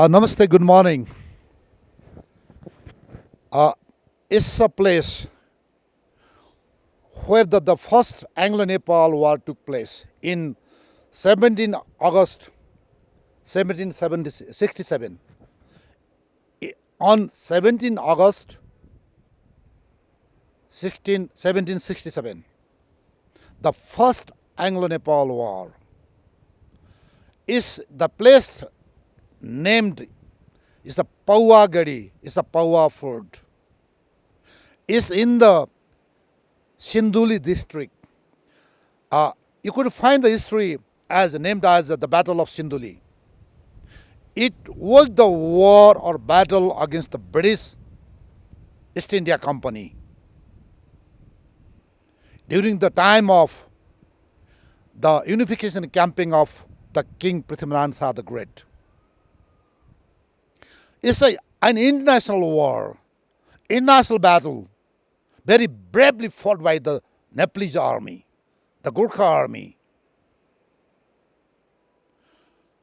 Namaste, good morning. Uh, it's a place where the first Anglo-Nepal war took place in 17 August 1767. On 17 August 1767, the first Anglo-Nepal war is the place named is a Paua Gadi, is a Paua fort. Is in the Sinduli district. You could find the history as named as the Battle of Sinduli. It was the war or battle against the British East India Company during the time of the unification campaign of the King Prithviraj Shah the Great. It's an international war, international battle, very bravely fought by the Nepalese army, the Gurkha army.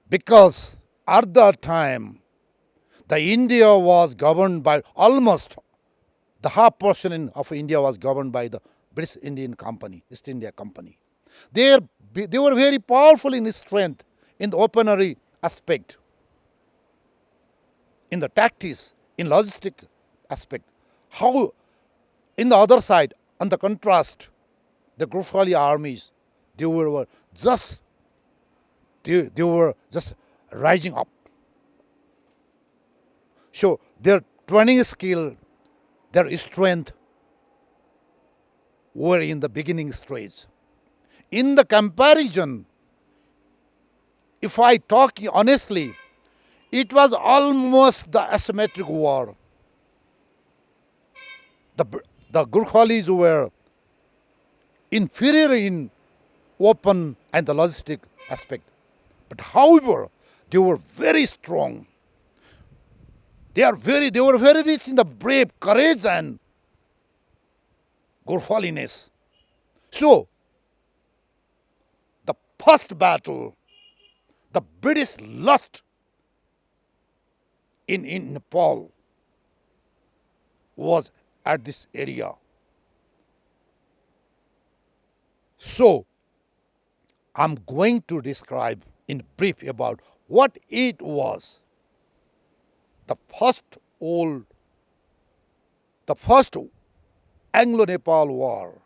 Because at that time, the India was governed by almost the half portion of India was governed by the British Indian Company, East India Company. They were very powerful in strength, in the weaponry aspect, in the tactics, in logistic aspect. How, in the other side, on the contrast, the Gurkhali armies, they were just rising up. So their training skill, their strength were in the beginning stage. In the comparison, if I talk honestly, it was almost the asymmetric war. The Gurkhalis were inferior in weapon and the logistic aspect. But however, they were very strong. They were very rich in the brave, courage and Gurkhaliness. So, the first battle, the British lost in Nepal was at this area. So, I'm going to describe in brief about what it was. The first Anglo-Nepal War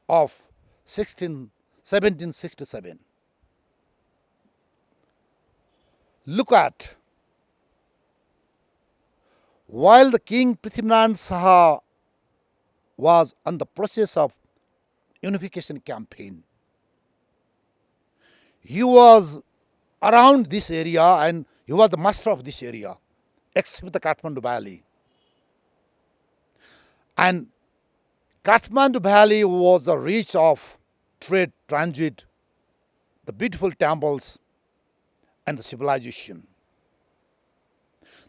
of 1767. Look at, while the King Prithviraj Shah was on the process of unification campaign, he was around this area and he was the master of this area, except the Kathmandu Valley. And Kathmandu Valley was the reach of trade, transit, the beautiful temples, and the civilization.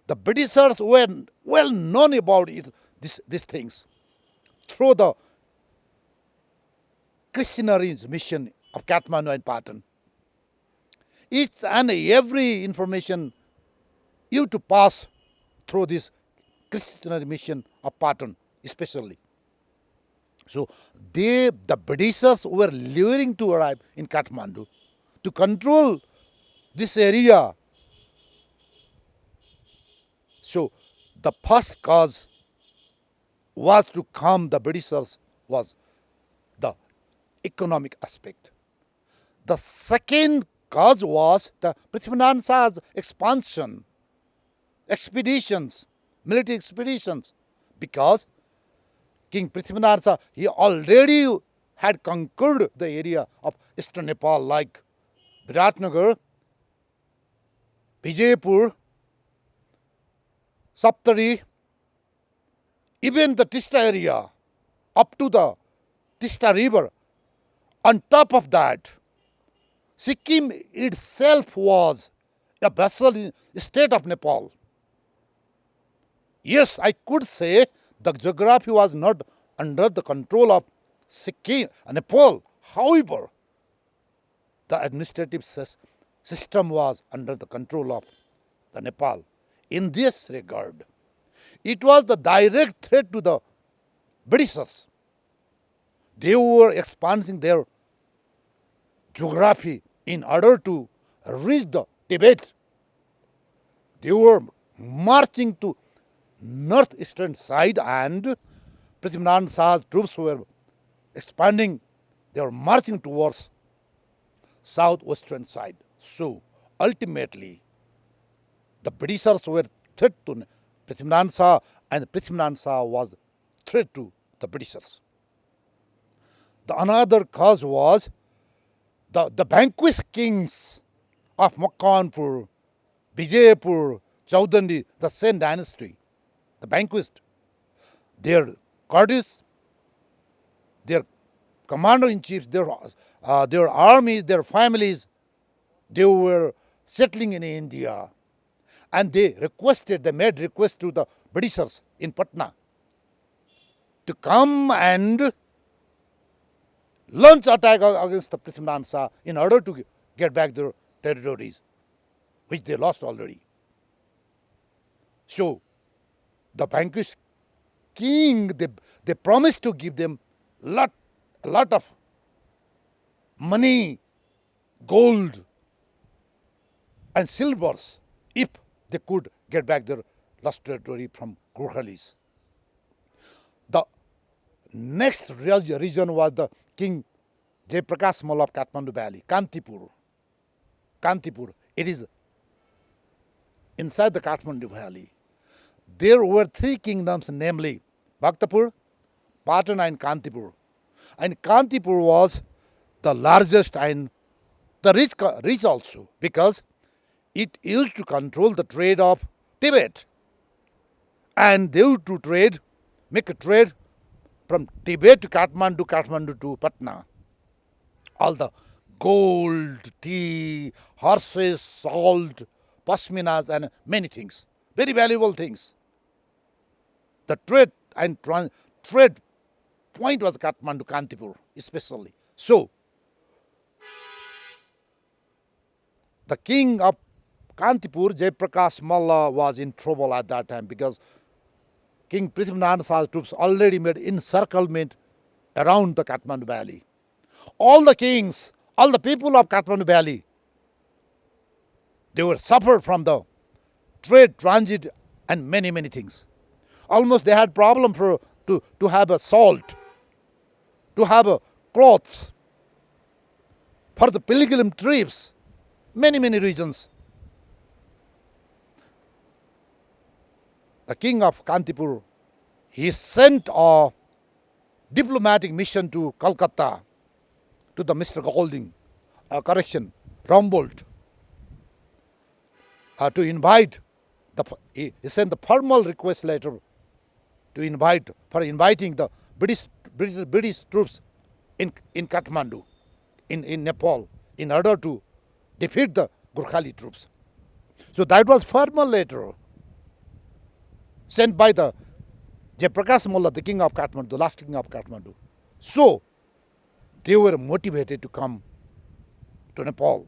The Britishers were well known about these things through the Christianary's mission of Kathmandu and Patan. Each and every information you to pass through this Christianary mission of Patan, especially. So the Britishers were luring to arrive in Kathmandu to control this area. So the first cause was to calm the Britishers was the economic aspect. The second cause was the Prithviraj Shah's expansion, expeditions, military expeditions, because King Prithviraj Shah, he already had conquered the area of eastern Nepal like Viratnagar, Vijaypur, Saptari, even the Tista area, up to the Tista river. On top of that, Sikkim itself was a vassal state of Nepal. Yes, I could say the geography was not under the control of Sikkim, Nepal. However, the administrative system was under the control of the Nepal. In this regard, it was the direct threat to the Britishers. They were expanding their geography in order to reach the Tibet. They were marching to northeastern side, and Prithviraj Shah's troops were expanding. They were marching towards southwestern side. So ultimately, the Britishers were threat to Prithviraj Shah, and Prithviraj Shah was threat to the Britishers. The another cause was the vanquished kings of Makkanpur, Vijaypur, Chaudhary, the Sen dynasty, the vanquished, their courtiers, their commander-in-chiefs, their armies, their families, they were settling in India. And they made request to the Britishers in Patna to come and launch attack against the Prithviraj Shah in order to get back their territories, which they lost already. So, the vanquished king, they promised to give them a lot of money, gold, and silvers if they could get back their lost territory from Gurkhalis. The next real region was the King Jayaprakash Mall of Kathmandu Valley, Kantipur. Kantipur, it is inside the Kathmandu Valley. There were three kingdoms, namely Bhaktapur, Patan, and Kantipur. And Kantipur was the largest and the rich also, because it used to control the trade of Tibet. And they used to make a trade from Tibet to Kathmandu, Kathmandu to Patna. All the gold, tea, horses, salt, pashminas, and many things, very valuable things. The trade point was Kathmandu, Kantipur especially. So, the king of Kantipur, Jayaprakash Malla, was in trouble at that time, because King Prithviraj Shah's troops already made encirclement around the Kathmandu Valley. All the kings, all the people of Kathmandu Valley, they were suffered from the trade, transit, and many things. Almost they had problem to have a salt, to have a clothes, for the pilgrim trips, many regions. The king of Kantipur, he sent a diplomatic mission to Calcutta, to the Mr. Rumbold, to invite, he sent the formal request letter to inviting the British troops in Kathmandu, in Nepal, in order to defeat the Gurkhali troops. So that was formal letter sent by the Jayaprakash Malla, the king of Kathmandu, the last king of Kathmandu. So they were motivated to come to Nepal.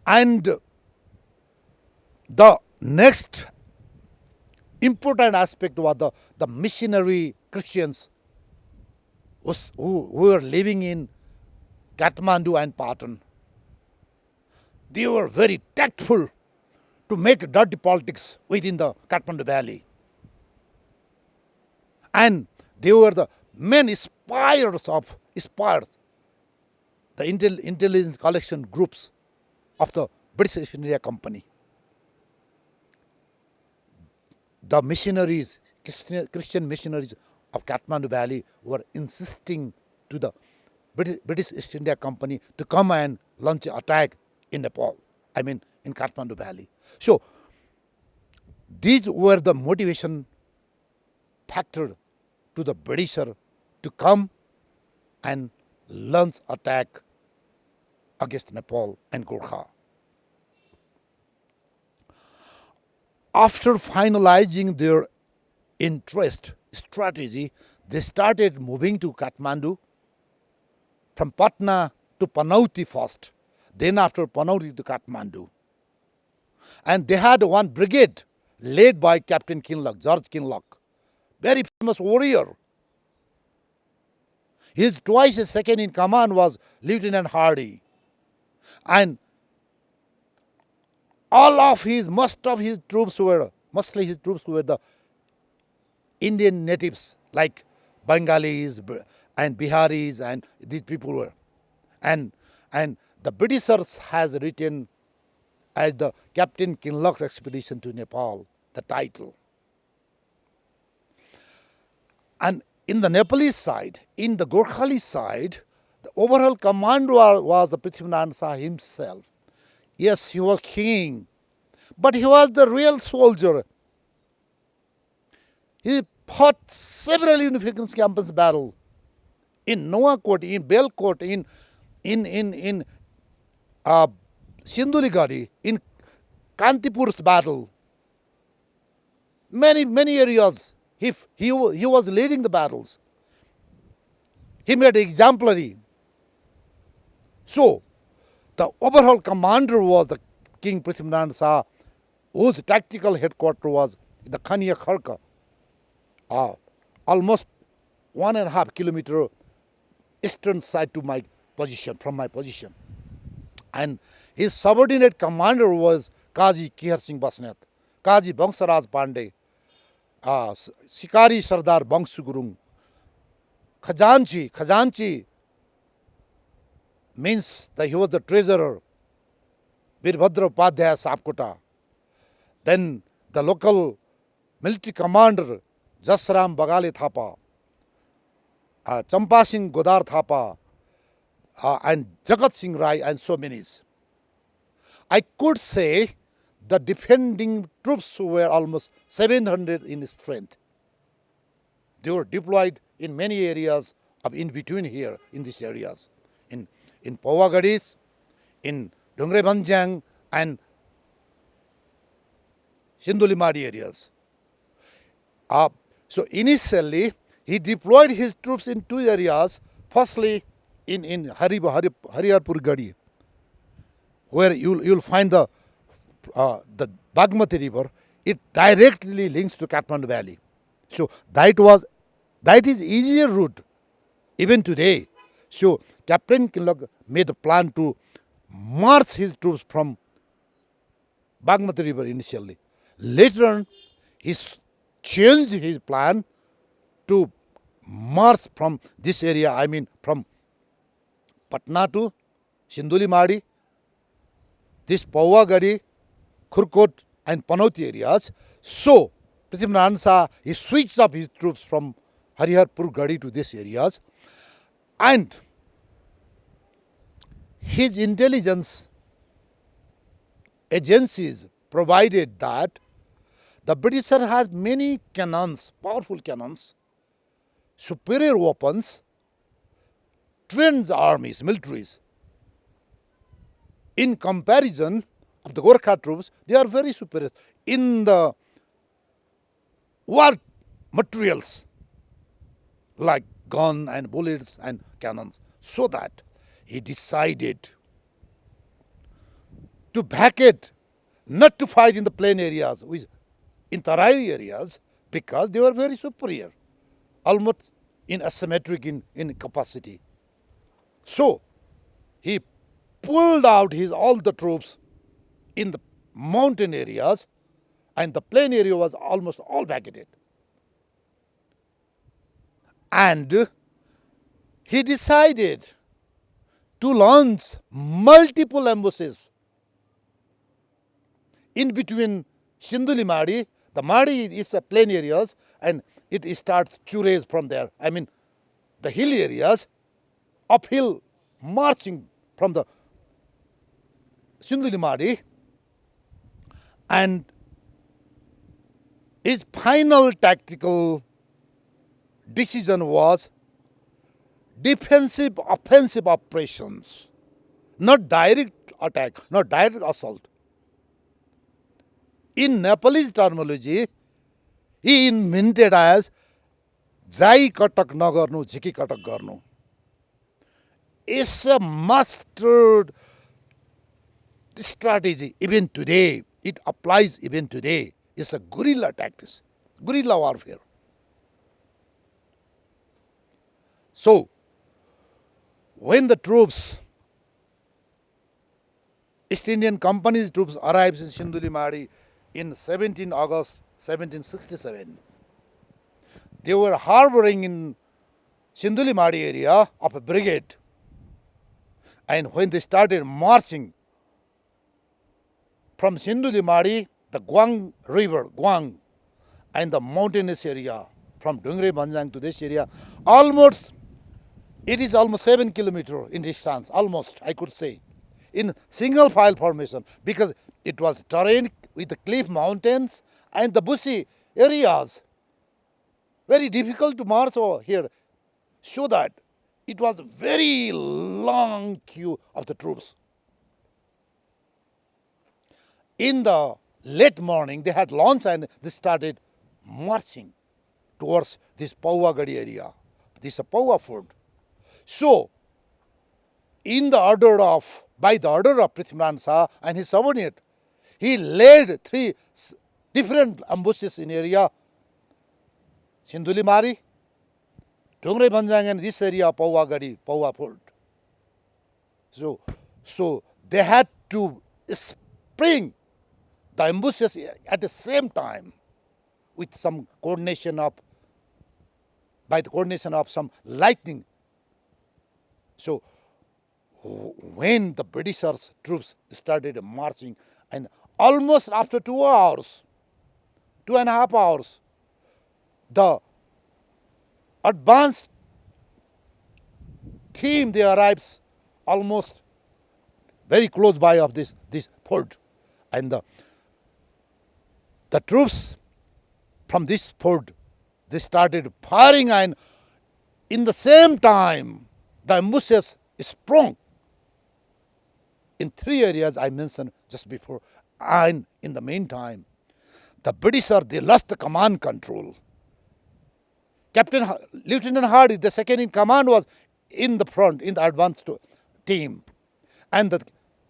And the next important aspect was the missionary Christians who were living in Kathmandu and Patan. They were very tactful to make dirty politics within the Kathmandu Valley. And they were the main spies, the intelligence collection groups of the British East India Company. The missionaries, Christian missionaries of Kathmandu Valley, were insisting to the British East India Company to come and launch an attack in Nepal, in Kathmandu Valley. So these were the motivation factor to the Britisher to come and launch attack against Nepal and Gurkha. After finalizing their interest strategy, they started moving to Kathmandu, from Patna to Panauti first, then after Panauti to Kathmandu. And they had one brigade led by Captain Kinloch, George Kinloch, very famous warrior. His twice his second in command was Lieutenant Hardy. And mostly his troops were the Indian natives, like Bengalis and Biharis, and these people were. And the Britishers has written as the Captain Kinloch's expedition to Nepal, the title. And in the Nepalese side, in the Gorkhali side, the overall commander was the Prithviraj Shah himself. Yes, he was king, but he was the real soldier. He fought several unification campaigns battle in Nuwakot, in Belkot, in Sinduligadi, in Kantipur's battle. Many areas. He was leading the battles. He made exemplary. So, the overall commander was the King Prithviraj Shah, whose tactical headquarters was the Khania Kharka, almost 1.5 kilometer eastern side to my position, from my position. And his subordinate commander was Kazi Kihar Singh Basnet, Kazi Bangsaraj Pandey, Sikari Sardar Bangsu Gurung, Khazanchi means that he was the treasurer, Birbhadra Upadhyaya Sapkota. Then the local military commander, Jasram Bagale Thapa, Champa Singh Godar Thapa, and Jagat Singh Rai, and so many. I could say the defending troops were almost 700 in strength. They were deployed in many areas of in between here, in these areas, in Pawagadis, in Dungrebanjang, and Sindulimadi areas. So initially, he deployed his troops in two areas. Firstly, in Hariyarpur Gadi, where you'll find the Bagmati River. It directly links to Kathmandu Valley. So that is easier route even today. So Captain Kinloch made a plan to march his troops from Bagmati River initially. Later on, he changed his plan to march from this area, I mean from Patna to Sindulimadi, this Pauvagadi, Khurkot and Panoti areas. So Prithviraj Shah, he switched up his troops from Hariyarpur Gadi to these areas, and his intelligence agencies provided that the Britishers had many cannons, powerful cannons, superior weapons, trained armies, militaries. In comparison of the Gorkha troops, they are very superior in the war materials like gun and bullets and cannons. So that he decided to back it, not to fight in the plain areas, in Tarai areas, because they were very superior, almost in asymmetric in capacity. So he pulled out all the troops in the mountain areas, and the plain area was almost all barricaded. And he decided to launch multiple ambushes in between Sindulimadi. The Madi is a plain areas, and it starts chures from there. I mean, the hill areas, uphill marching from the Sindulimadi, and his final tactical decision was defensive offensive operations, not direct attack, not direct assault. In Nepalese terminology, he invented as Jai Katak Nagarnu, Jiki Katak Garnu. It's a mastered strategy even today it applies even today. It's a guerrilla tactics, guerrilla warfare. So, when the troops, East Indian Company's troops arrives in Shindulimadi in 17 August 1767, they were harboring in Shindulimadi area of a brigade. And when they started marching from Shindulimadi, the Guang River, Guang, and the mountainous area from Dungre Banjang to this area, it is almost 7 kilometers in distance, almost, I could say, in single file formation, because it was terrain with the cliff mountains and the bushy areas. Very difficult to march over here. Show that it was a very long queue of the troops. In the late morning, they had lunch and they started marching towards this Paua Gadi area. This is a Paua food. So, by the order of Prithviran Shah and his subordinate, he laid 3 different ambushes in area Sindulimari, Dungre Banjang, and this area Paua Gadi, Paua Fort. So they had to spring the ambushes at the same time with some by the coordination of some lightning. So when the Britishers troops started marching, and almost after 2 hours, 2.5 hours, the advanced team, they arrives almost very close by of this fort, and the troops from this fort, they started firing, and in the same time the ambushes sprung in 3 areas I mentioned just before. And in the meantime, the Britishers, they lost the command control. Lieutenant Hardy, the second in command, was in the front, in the advanced team. And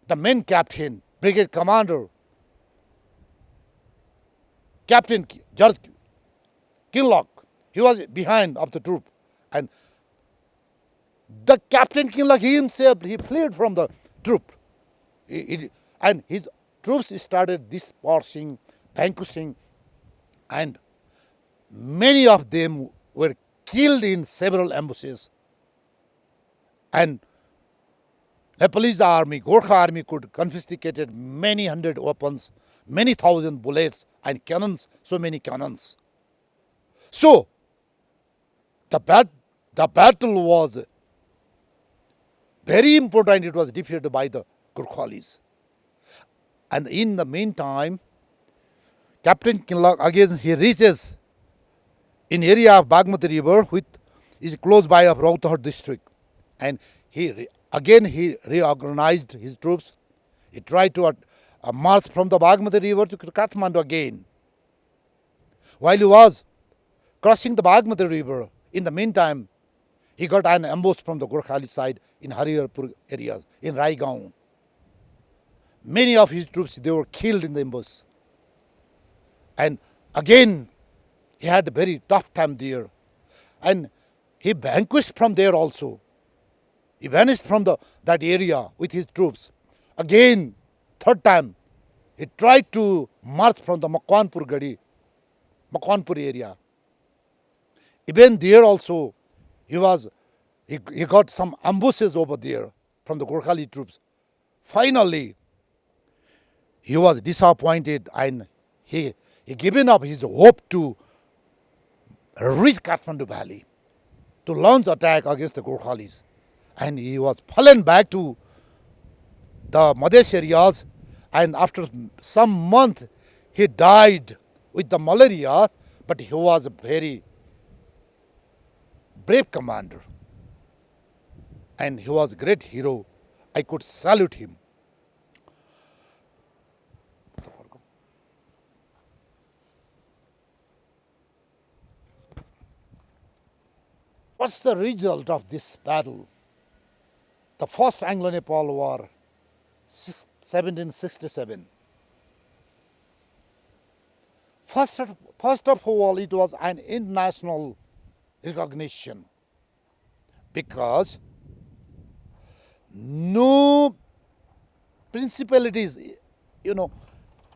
the main captain, brigade commander, Captain George Kinloch, he was behind of the troop. And the Captain Kinloch, he himself, he fled from the troop. And his troops started dispersing, vanquishing, and many of them were killed in several ambushes. And Nepalese army, Gorkha army could confiscated many hundred weapons, many thousand bullets and cannons, so many cannons. So the battle was very important. It was defeated by the Gurkhalis. And in the meantime, Captain Kinloch again, he reaches in area of Bagmati River, which is close by of Rautahar district. And he reorganized his troops. He tried to march from the Bagmati River to Kathmandu again. While he was crossing the Bagmati River, in the meantime, he got an ambush from the Gorkhali side in Harirpur areas, in Raigaon. Many of his troops, they were killed in the ambush. And again, he had a very tough time there. And he vanquished from there also. He vanished from that area with his troops. Again, third time, he tried to march from the Makwanpur area. Even there also, he got some ambushes over there from the Gorkhali troops. Finally, he was disappointed, and he given up his hope to reach Kathmandu Valley to launch attack against the Gorkhalis. And he was fallen back to the Madhesh areas, and after some months he died with the malaria, but he was a very brave commander and he was a great hero. I could salute him. What's the result of this battle? The first Anglo-Nepal War, 1767. First of all, it was an international recognition because no principalities,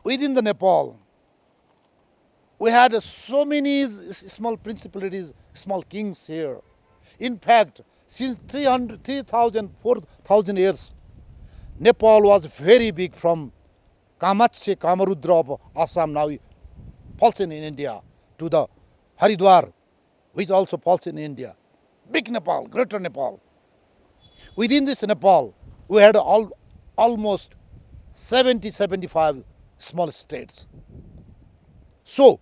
within the Nepal, we had so many small principalities, small kings here. In fact, since 3,000, 4,000 years, Nepal was very big from Kamatshe, Kamarudra of Assam, now falls in India, to the Haridwar, which also falls in India. Big Nepal, greater Nepal. Within this Nepal, we had almost 70, 75 small states. So,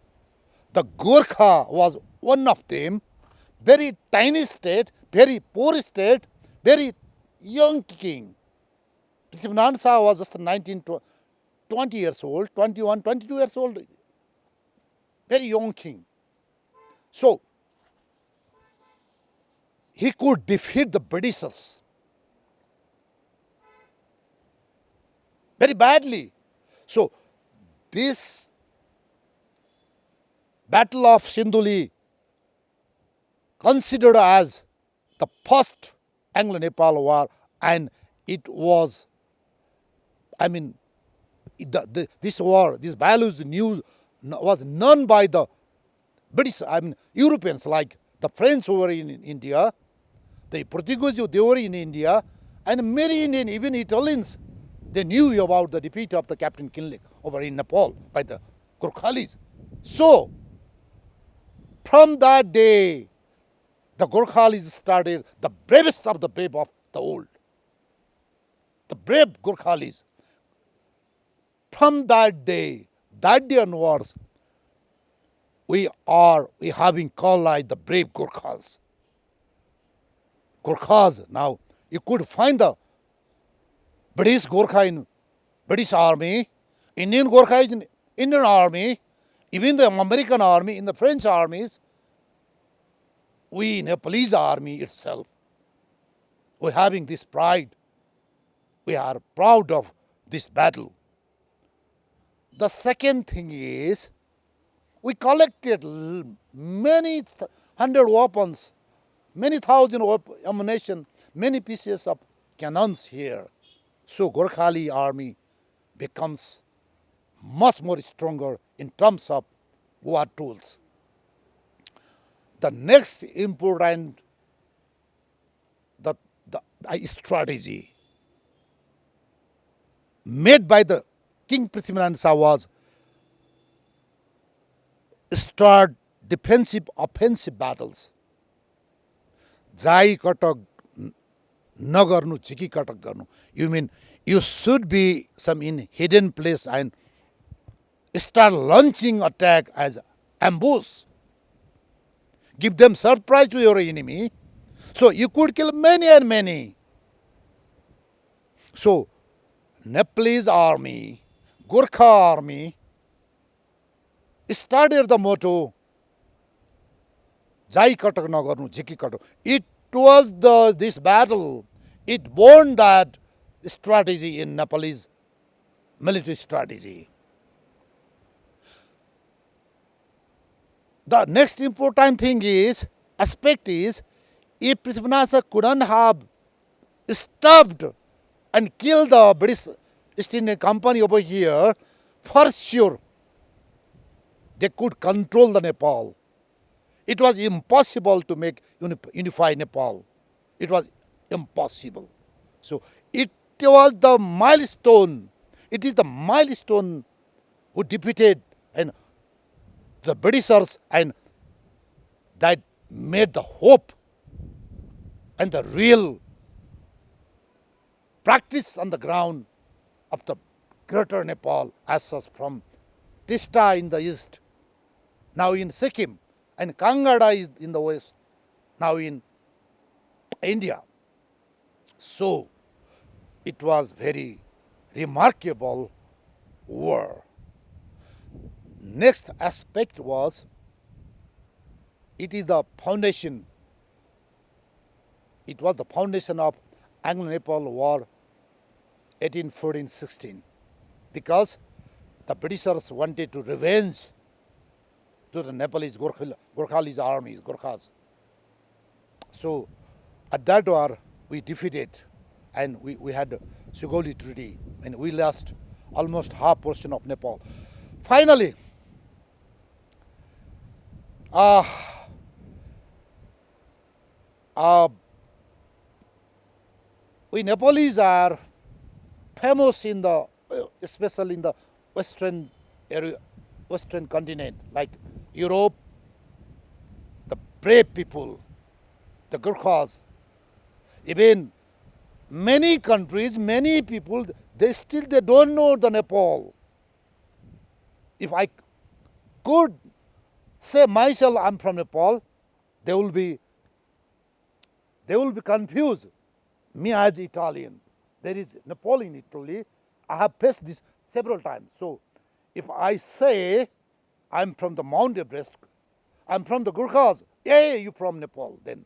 the Gorkha was one of them, very tiny state, very poor state, very young king. Prithviraj Shah was just 19, 20 years old, 21, 22 years old, very young king. So, he could defeat the Britishers very badly. So, this Battle of Sinduli, considered as the first Anglo-Nepal war, and it was, this war, this battle was known by the British, Europeans, like the French who were in India, the Portuguese they were in India, and many Indian, even Italians, they knew about the defeat of the Captain Kinloch over in Nepal by the Gorkhalis. So, from that day, the Gorkhalis started, the bravest of the brave of the old. The brave Gorkhalis. From that day onwards, we having called like the brave Gorkhas. Gorkhas, now you could find the British Gorkha in British army, Indian Gorkha is in Indian army, even the American army, in the French armies, we Nepalese army itself, we having this pride. We are proud of this battle. The second thing is, we collected many hundred weapons, many thousand ammunition, many pieces of cannons here. So Gorkhali army becomes much more stronger in terms of war tools. The next important the strategy made by the King Prithviraj Shah was start defensive, offensive battles. Jai katak nagarnu, chiki katak garnu. You mean you should be some in hidden place and start launching attack as ambush. Give them surprise to your enemy. So you could kill many and many. So Nepalese army, Gorkha army started the motto, Jai katak nagarnu, chiki katak. It was this battle, it born that strategy in Nepalese military strategy. The next important aspect is, if Prithviraj Shah couldn't have stopped and killed the British East India Company over here, for sure they could control the Nepal. It was impossible to make unify Nepal. It was impossible. So it was the milestone. It is the milestone who defeated and the Britishers, and that made the hope and the real practice on the ground of the greater Nepal, as such from Tista in the east, now in Sikkim, and Kangada is in the west, now in India. So it was very remarkable war. Next aspect was, it is the foundation. It was the foundation of Anglo-Nepal War 1814-16, because the Britishers wanted to revenge to the Nepalese Gorkhalis armies, Gorkhas. So at that war, we defeated, and we had Sugauli Treaty, and we lost almost half portion of Nepal. Finally, uh, we Nepalese are famous in the, especially in the western area, western continent, like Europe, the brave people, the Gurkhas, even many countries, many people, they don't know the Nepal. If I could say myself I'm from Nepal, they will be confused. Me as Italian, there is Nepal in Italy. I have faced this several times. So if I say I'm from the Mount Everest, I'm from the Gurkhas, hey, you from Nepal then.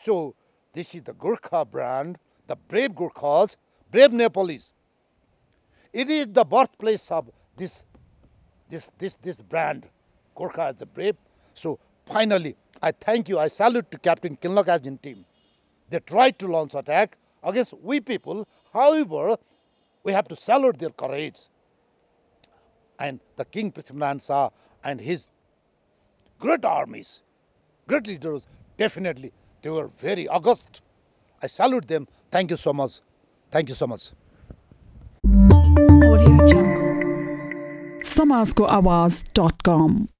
So this is the Gurkha brand, the brave Gurkhas, brave Nepalese. It is the birthplace of this brand, Gurkha as the brave. So finally, I thank you. I salute to Captain Kinloch's team. They tried to launch attack against we people. However, we have to salute their courage. And the King Prithviraj Shah and his great armies, great leaders, definitely they were very august. I salute them. Thank you so much. Thank you so much. Audio Jungle. samajkoawaaj.com